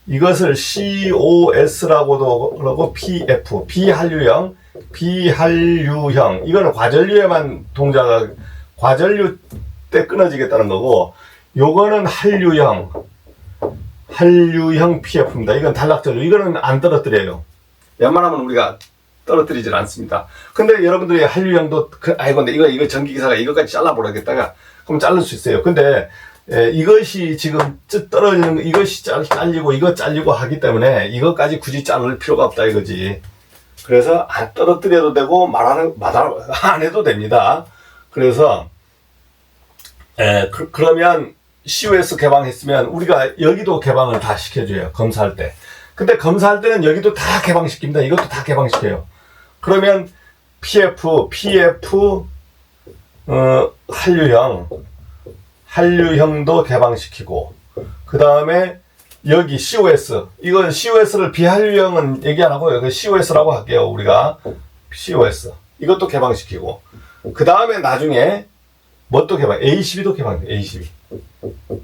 이것을 COS라고도 그러고 PF, 비한류형. 이거는 과전류에만 과전류 때 끊어지겠다는 거고, 요거는 한류형 PF입니다. 이건 단락전류. 이거는 안 떨어뜨려요. 웬만하면 우리가 떨어뜨리질 않습니다. 근데 여러분들이 한류형도, 근데 이거 전기기사가 이것까지 잘라버리겠다가, 그럼 자를 수 있어요. 근데, 이것이 지금 떨어지는, 이것이 잘리고, 이거 잘리고 하기 때문에, 이것까지 굳이 자를 필요가 없다 이거지. 그래서, 안 떨어뜨려도 되고, 안 해도 됩니다. 그래서, 그러면, COS 개방했으면, 우리가 여기도 개방을 다 시켜줘요. 검사할 때. 근데 검사할 때는 여기도 다 개방시킵니다. 이것도 다 개방시켜요. 그러면 PF, 한류형도 개방시키고, 그 다음에 여기 COS, 이건 COS를 비한류형은 얘기 안 하고 여기 COS라고 할게요. 우리가 COS 이것도 개방시키고, 그 다음에 나중에 뭣도 개방, ACB도 개방해요.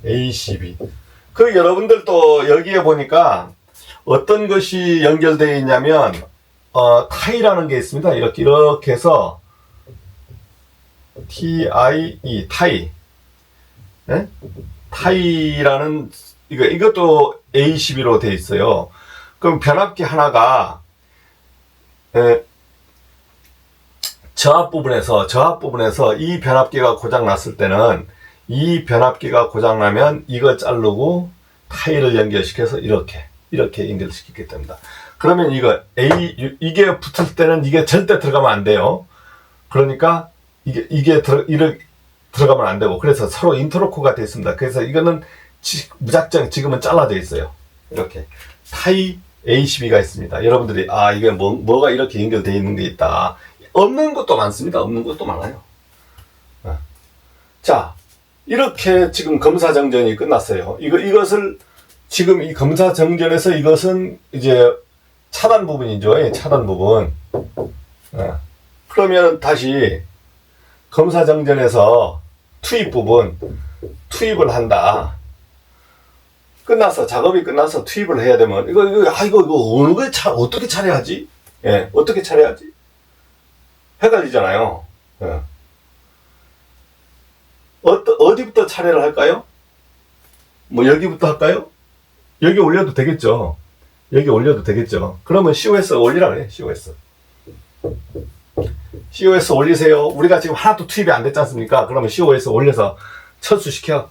ACB. 그 여러분들도 여기에 보니까 어떤 것이 연결되어 있냐면, 타이라는 게 있습니다. 이렇게 해서, TIE, 타이. 네? 타이라는, 이것도 A12로 되어 있어요. 그럼 변압기 하나가, 저압 부분에서 이 변압기가 고장났을 때는, 이 변압기가 고장나면 이거 자르고 타이를 연결시켜서 이렇게 연결시키게 됩니다. 그러면 이게 붙을 때는 이게 절대 들어가면 안 돼요. 그러니까 이게 들어가면 안 되고, 그래서 서로 인터로커가 되어 있습니다. 그래서 이거는 무작정 지금은 잘라져 있어요. 이렇게 타이 ACB가 있습니다. 여러분들이 이게 뭐가 이렇게 연결되어 있는 게 있다. 없는 것도 많습니다. 없는 것도 많아요. 자, 이렇게 지금 검사정전이 끝났어요. 이것을 지금 이 검사정전에서 이것은 이제 차단 부분이죠. 차단 부분. 그러면 다시 검사정전에서 투입 부분, 투입을 한다. 작업이 끝나서 투입을 해야 되면, 이거 어느 게 어떻게 차려야지? 어떻게 차려야지? 헷갈리잖아요. 어디부터 차례를 할까요? 뭐 여기부터 할까요? 여기 올려도 되겠죠. 그러면 COS 올리라 그래. COS 올리세요. 우리가 지금 하나도 투입이 안 됐지 않습니까? 그러면 COS 올려서 철수시켜.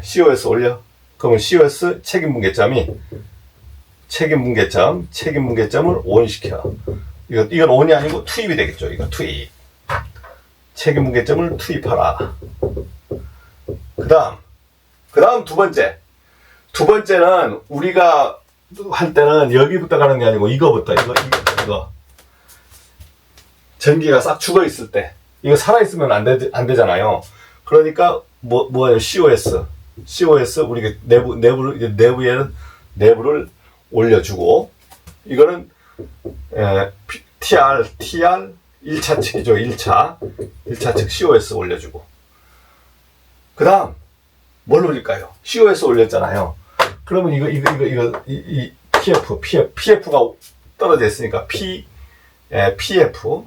COS 올려. 그러면 COS 책임분계점을 ON시켜. 이건 ON이 아니고 투입이 되겠죠. 이거 투입. 책임분계점을 투입하라. 그 다음 두 번째는 우리가 할 때는 여기부터 가는 게 아니고 이거 전기가 싹 죽어 있을 때, 이거 살아 있으면 안 되잖아요. 그러니까 뭐예요? COS COS 우리가 내부를 올려주고, 이거는 TR 1차 측이죠. 1차 측 COS 올려주고, 그 다음 뭘 올릴까요? COS 올렸잖아요. 그러면 이 PF가 떨어져 있으니까 PF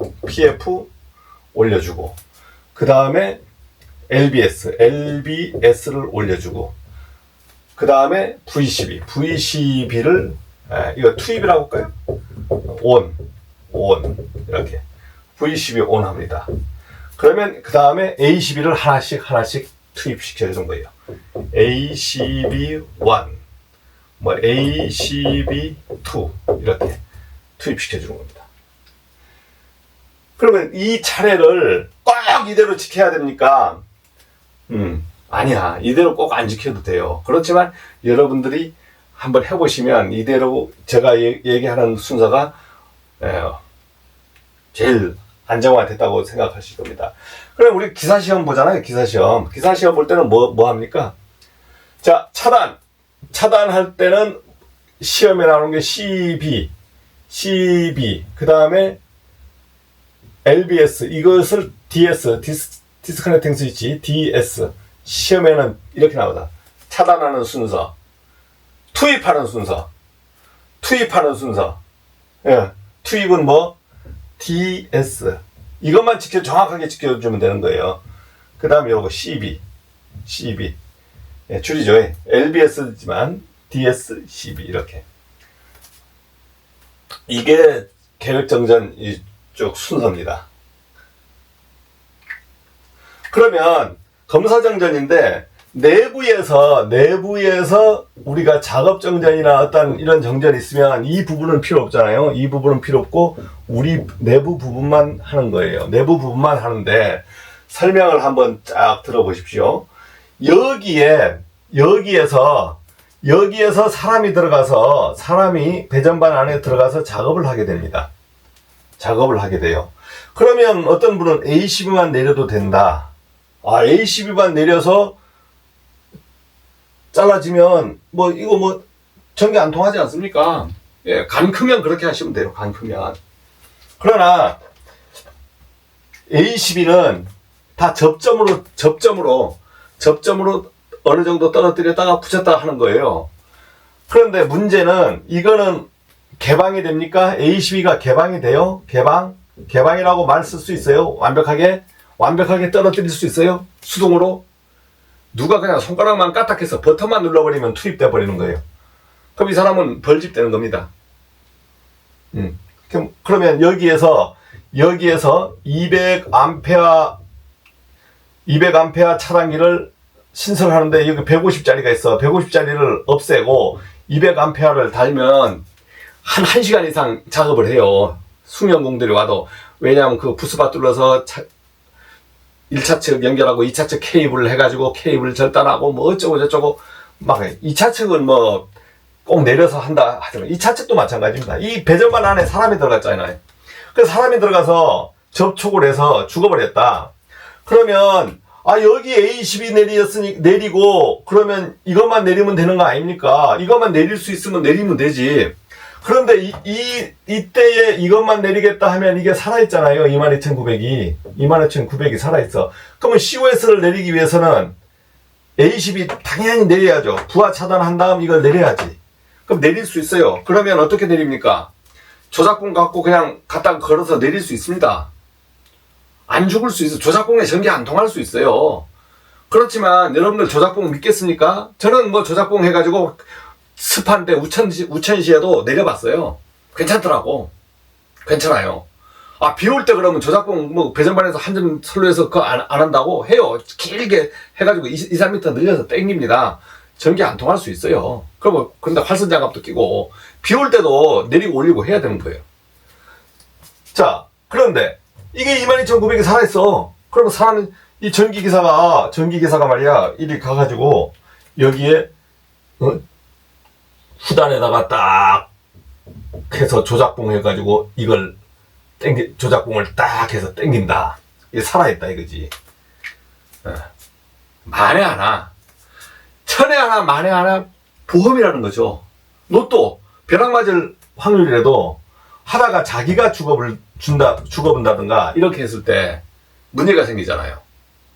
올려주고, 그 다음에 LBS를 올려주고, 그 다음에 VCB를 이거 투입이라고 할까요? 온 이렇게 VCB 온 합니다. 그러면 그 다음에 ACB를 하나씩 투입시켜 주는 거예요. ACB1, 뭐 ACB2 이렇게 투입시켜 주는 겁니다. 그러면 이 차례를 꼭 이대로 지켜야 됩니까? 아니야. 이대로 꼭 안 지켜도 돼요. 그렇지만 여러분들이 한번 해보시면 이대로 제가 얘기하는 순서가 제일 안정화됐다고 생각하실 겁니다. 그럼 우리 기사시험 보잖아요. 기사시험 볼 때는 뭐 합니까? 자, 차단할 때는 시험에 나오는 게 CB, 그 다음에 LBS, 이것을 DS, 디스커넥팅 스위치, DS. 시험에는 이렇게 나오다. 차단하는 순서, 투입하는 순서. 예, 투입은 뭐? DS. 이것만 정확하게 지켜주면 되는 거예요. 그 다음에 요거 CB. 예, 줄이죠. LBS지만 DS, CB 이렇게. 이게 계획정전 이쪽 순서입니다. 그러면 검사정전인데 내부에서 우리가 작업정전이나 어떤 이런 정전이 있으면 이 부분은 필요 없잖아요. 이 부분은 필요 없고 우리 내부 부분만 하는 거예요. 내부 부분만 하는데 설명을 한번 쫙 들어보십시오. 여기에서 사람이 배전반 안에 들어가서 작업을 하게 됩니다. 작업을 하게 돼요. 그러면 어떤 분은 ACB만 내려도 된다. ACB만 내려서 잘라지면 이거 전기 안 통하지 않습니까? 예, 간 크면 그렇게 하시면 돼요. 간 크면. 그러나 ACB는 다 접점으로 어느 정도 떨어뜨렸다가 붙였다가 하는 거예요. 그런데 문제는 이거는 개방이 됩니까? ACB가 개방이 돼요? 개방이라고 말 쓸 수 있어요? 완벽하게 떨어뜨릴 수 있어요? 수동으로? 누가 그냥 손가락만 까딱해서 버튼만 눌러버리면 투입돼 버리는 거예요. 그럼 이 사람은 벌집되는 겁니다. 그러면 여기에서 200A 차단기를 신설하는데 여기 150짜리가 있어. 150짜리를 없애고 200A를 달면 한 1시간 이상 작업을 해요. 숙련공들이 와도. 왜냐하면 그 부스바 뚫러서 1차 측 연결하고 2차 측 케이블을 해가지고 케이블 절단하고 어쩌고 저쩌고 막 2차 측은 꼭 내려서 한다 하지만 2차 측도 마찬가지입니다. 이 배전반 안에 사람이 들어갔잖아요. 그래서 사람이 들어가서 접촉을 해서 죽어버렸다. 그러면 여기 A12 내리고 그러면 이것만 내리면 되는 거 아닙니까? 이것만 내릴 수 있으면 내리면 되지. 그런데 이때에 이것만 내리겠다 하면 이게 살아있잖아요. 22,900이 살아있어. 그러면 COS를 내리기 위해서는 A12 당연히 내려야죠. 부하 차단한 다음 이걸 내려야지. 그럼 내릴 수 있어요. 그러면 어떻게 내립니까? 조작봉 갖고 그냥 갖다 걸어서 내릴 수 있습니다. 안 죽을 수 있어요. 조작봉에 전기 안 통할 수 있어요. 그렇지만 여러분들 조작봉 믿겠습니까? 저는 조작봉 해가지고 습한데 우천시에도 내려봤어요. 괜찮더라고. 괜찮아요. 비 올 때 그러면 조작봉 배전반에서 한전 선로해서 그거 안 한다고 해요. 길게 해가지고 2-3m 늘려서 땡깁니다. 전기 안 통할 수 있어요. 근데 활선 장갑도 끼고 비 올 때도 내리고 올리고 해야 되는 거예요. 자, 그런데 이게 22,900이 살아있어. 그러면 이 전기기사가 말이야, 이리 가가지고 여기에 후단에다가 딱 해서 조작봉 해가지고 이걸 조작봉을 딱 해서 땡긴다. 이게 살아있다 이거지. 만에 하나 천에 하나 만에 하나 보험이라는 거죠. 로또 벼락 맞을 확률이라도 하다가 자기가 죽어본다든가 이렇게 했을 때 문제가 생기잖아요.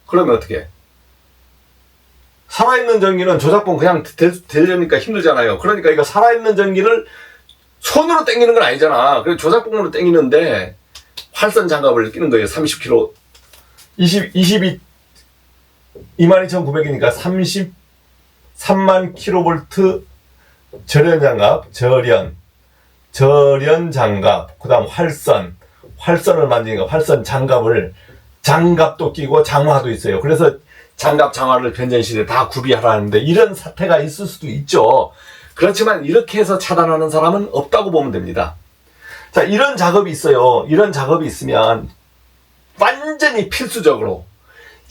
그러면 어떻게? 살아있는 전기는 조작봉 그냥 되려니까 힘들잖아요. 그러니까 이거 살아있는 전기를 손으로 당기는 건 아니잖아. 그래서 조작봉으로 당기는데 활선 장갑을 끼는 거예요. 30kg. 22,900이니까 33만 킬로볼트 절연 장갑, 절연 장갑, 그 다음 활선을 만드니까 활선 장갑도 끼고 장화도 있어요. 그래서 장갑, 장화를 변전실에 다 구비하라는데 이런 사태가 있을 수도 있죠. 그렇지만 이렇게 해서 차단하는 사람은 없다고 보면 됩니다. 자, 이런 작업이 있어요. 이런 작업이 있으면 완전히 필수적으로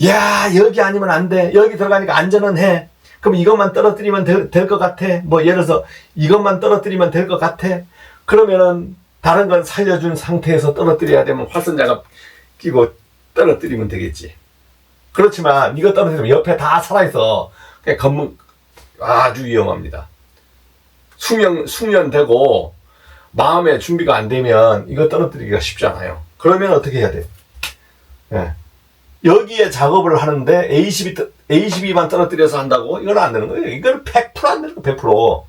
야, 여기 아니면 안 돼. 여기 들어가니까 안전은 해. 그럼 이것만 떨어뜨리면 될 것 같아. 뭐 예를 들어서 이것만 떨어뜨리면 될 것 같아. 그러면은 다른 건 살려준 상태에서 떨어뜨려야 되면 활선장갑 끼고 떨어뜨리면 되겠지. 그렇지만 이거 떨어뜨리면 옆에 다 살아있어. 그냥 건물 아주 위험합니다. 숙련되고 마음의 준비가 안 되면 이거 떨어뜨리기가 쉽지 않아요. 그러면 어떻게 해야 돼? 예. 여기에 작업을 하는데 A12만 떨어뜨려서 한다고? 이건 안 되는 거예요. 이건 100%안 되는 거예요. 100%.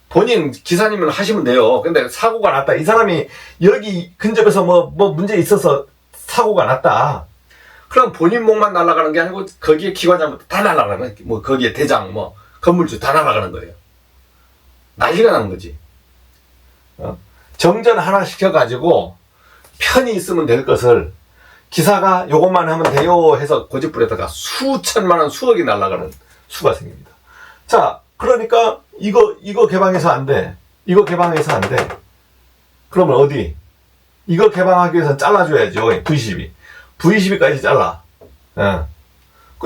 본인 기사님은 하시면 돼요. 근데 사고가 났다. 이 사람이 여기 근접해서 뭐 문제 있어서 사고가 났다. 그럼 본인 목만 날아가는 게 아니고 거기에 기관장부터 다 날아가는 거예요. 뭐 거기에 대장, 뭐 건물주 다 날아가는 거예요. 난리가 나는 거지. 정전 하나 시켜가지고 편히 있으면 될 것을 기사가 요것만 하면 돼요 해서 고집부려다가 수천만 원, 수억이 날아가는 수가 생깁니다. 자, 그러니까 이거 개방해서 안 돼. 이거 개방해서 안 돼. 그러면 어디? 이거 개방하기 위해서는 잘라줘야죠. V12까지 잘라.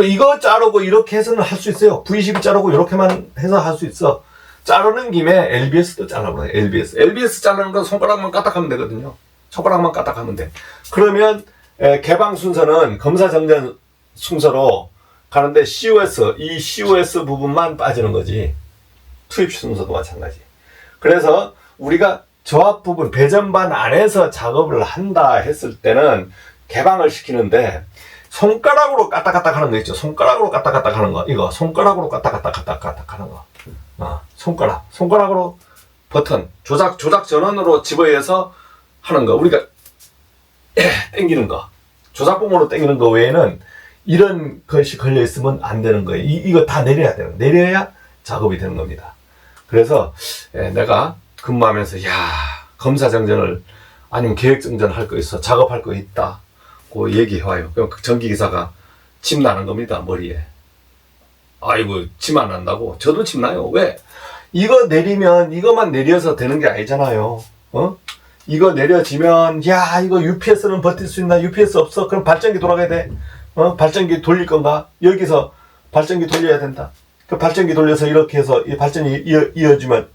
이거 자르고 이렇게 해서는 할 수 있어요. V12 자르고 이렇게만 해서 할 수 있어. 자르는 김에 LBS도 잘라버려요. LBS 자르는 건 손가락만 까딱하면 되거든요. 손가락만 까딱하면 돼. 그러면 개방 순서는 검사 정전 순서로 가는데 이 COS 부분만 빠지는 거지. 투입 순서도 마찬가지. 그래서 우리가 조합 부분 배전반 안에서 작업을 한다 했을 때는 개방을 시키는데 손가락으로 까딱까딱 하는 거 있죠. 손가락으로 까딱까딱 하는 거. 이거 손가락으로 까딱까딱 하는 거. 손가락으로 버튼 조작 전원으로 집어해서 하는 거. 우리가 당기는 거. 조작봉으로 당기는 거 외에는 이런 것이 걸려 있으면 안 되는 거예요. 이거 다 내려야 작업이 되는 겁니다. 그래서 내가 근무하면서 검사 정전을 아니면 계획 정전 할 거 있어. 작업할 거 있다. 고 얘기해와요. 그럼 그 전기기사가 침 나는 겁니다. 머리에. 아이고, 침 안 난다고? 저도 침 나요. 왜? 이거 내리면 이것만 내려서 되는 게 아니잖아요. 이거 내려지면 이거 UPS는 버틸 수 있나? UPS 없어? 그럼 발전기 돌아가야 돼. 발전기 돌릴 건가? 여기서 발전기 돌려야 된다. 그 발전기 돌려서 이렇게 해서 이 발전이 이어지면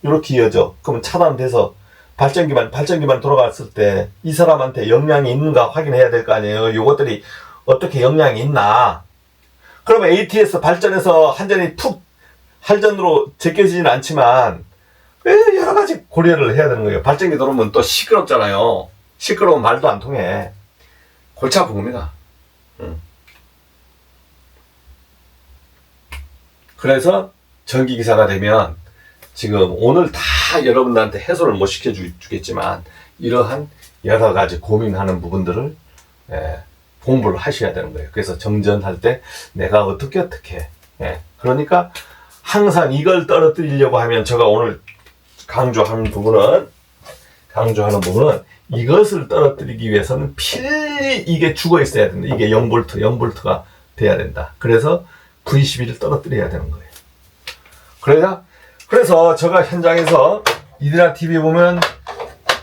이렇게 이어져. 그러면 차단돼서 발전기만 돌아갔을 때 이 사람한테 영향이 있는가 확인해야 될 거 아니에요. 요것들이 어떻게 영향이 있나. 그러면 ATS 발전해서 한전이 할전으로 제껴지진 않지만 여러 가지 고려를 해야 되는 거예요. 발전기 들어오면 또 시끄럽잖아요. 시끄러우면 말도 안 통해. 골치 아픈 겁니다. 그래서 전기기사가 되면 지금 오늘 다 여러분들한테 해소를 못 시켜주겠지만 이러한 여러 가지 고민하는 부분들을 공부를 하셔야 되는 거예요. 그래서 정전할 때 내가 어떻게 그러니까 항상 이걸 떨어뜨리려고 하면 제가 오늘 강조하는 부분은 이것을 떨어뜨리기 위해서는 필히 이게 죽어 있어야 된다. 이게 0V가 돼야 된다. 그래서 V12를 떨어뜨려야 되는 거예요. 그래서 제가 현장에서 이드라 TV 보면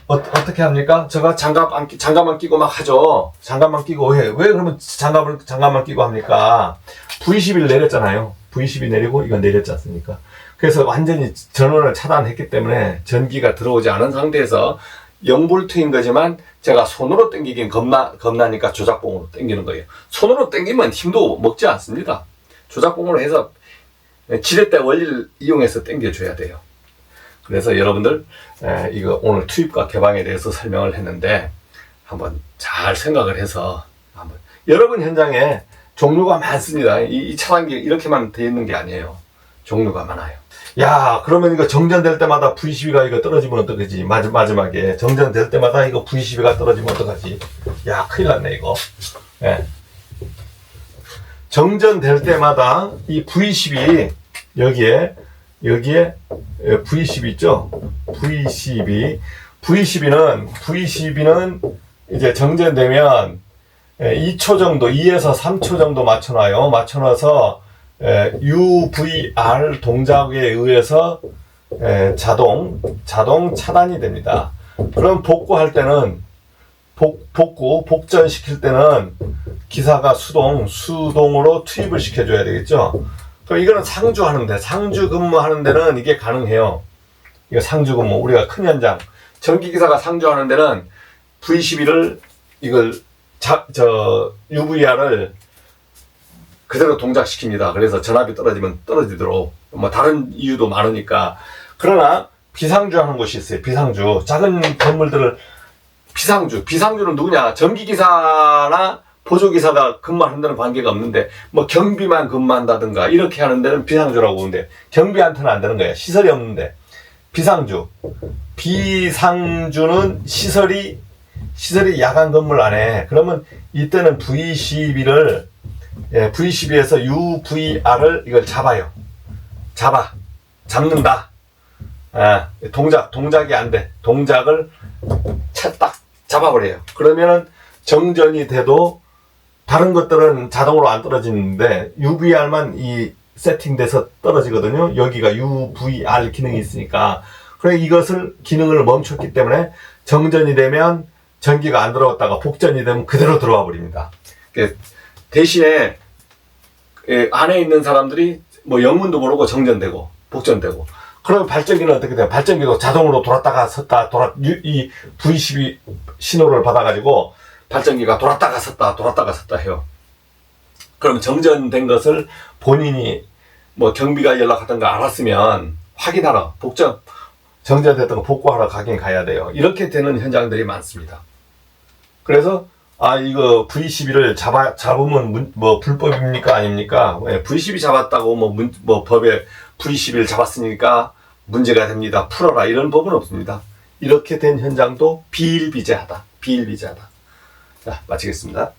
어떻게 합니까? 제가 장갑만 끼고 막 하죠. 장갑만 끼고 왜 그러면 장갑만 끼고 합니까? V12를 내렸잖아요. V12 내리고 이거 내렸지 않습니까? 그래서 완전히 전원을 차단했기 때문에 전기가 들어오지 않은 상태에서 0V인 거지만 제가 손으로 당기긴 겁나니까 조작봉으로 당기는 거예요. 손으로 당기면 힘도 먹지 않습니다. 조작봉으로 해서 지렛대 원리를 이용해서 당겨줘야 돼요. 그래서 여러분들 이거 오늘 투입과 개방에 대해서 설명을 했는데 한번 잘 생각을 해서 한번 여러분 현장에 종류가 많습니다. 이 차단기 이렇게만 되어 있는 게 아니에요. 종류가 많아요. 야, 그러면 이거 정전될 때마다 V12가 이거 떨어지면 어떡하지? 마지막에 정전될 때마다 이거 V12가 떨어지면 어떡하지? 야, 큰일 났네 이거. 예. 정전될 때마다 이 V12 여기에 V12 있죠? V12는 이제 정전되면 2초 정도, 2에서 3초 정도 맞춰놔요. 맞춰놔서 UVR 동작에 의해서 자동 차단이 됩니다. 그럼 복구할 때는 복전시킬 때는 기사가 수동으로 투입을 시켜줘야 되겠죠. 그럼 이거는 상주하는데, 상주 근무하는 데는 이게 가능해요. 이거 상주 근무, 우리가 큰 현장, 전기기사가 상주하는 데는 V12를 이걸 UVR을 그대로 동작시킵니다. 그래서 전압이 떨어지면 떨어지도록, 뭐 다른 이유도 많으니까. 그러나 비상주 하는 곳이 있어요. 비상주. 작은 건물들을 비상주는 누구냐? 전기기사나 보조기사가 근무하는 데는 관계가 없는데 뭐 경비만 근무한다든가 이렇게 하는 데는 비상주라고 보는데, 경비한테는 안 되는 거예요. 시설이 없는데. 비상주는 시설이 야간 건물 안에, 그러면 이때는 V12에서 UVR을 이걸 잡는다. 동작이 안 돼. 동작을 딱 잡아버려요. 그러면은 정전이 돼도 다른 것들은 자동으로 안 떨어지는데 UVR만 이 세팅돼서 떨어지거든요. 여기가 UVR 기능이 있으니까. 그래 이것을 기능을 멈췄기 때문에 정전이 되면 전기가 안 들어왔다가 복전이 되면 그대로 들어와 버립니다. 대신에 안에 있는 사람들이 뭐 영문도 모르고 정전되고 복전되고, 그러면 발전기는 어떻게 돼요? 발전기도 자동으로 돌았다가 섰다 이 V12 신호를 받아가지고 발전기가 돌았다가 섰다 해요. 그럼 정전된 것을 본인이 뭐 경비가 연락하던가 알았으면 확인하러 정전됐던 거 복구하러 가긴 가야 돼요. 이렇게 되는 현장들이 많습니다. 그래서 이거 V12를 잡으면 뭐 불법입니까 아닙니까? V12 잡았다고 뭐 법에 V12를 잡았으니까 문제가 됩니다. 풀어라, 이런 법은 없습니다. 이렇게 된 현장도 비일비재하다. 자, 마치겠습니다.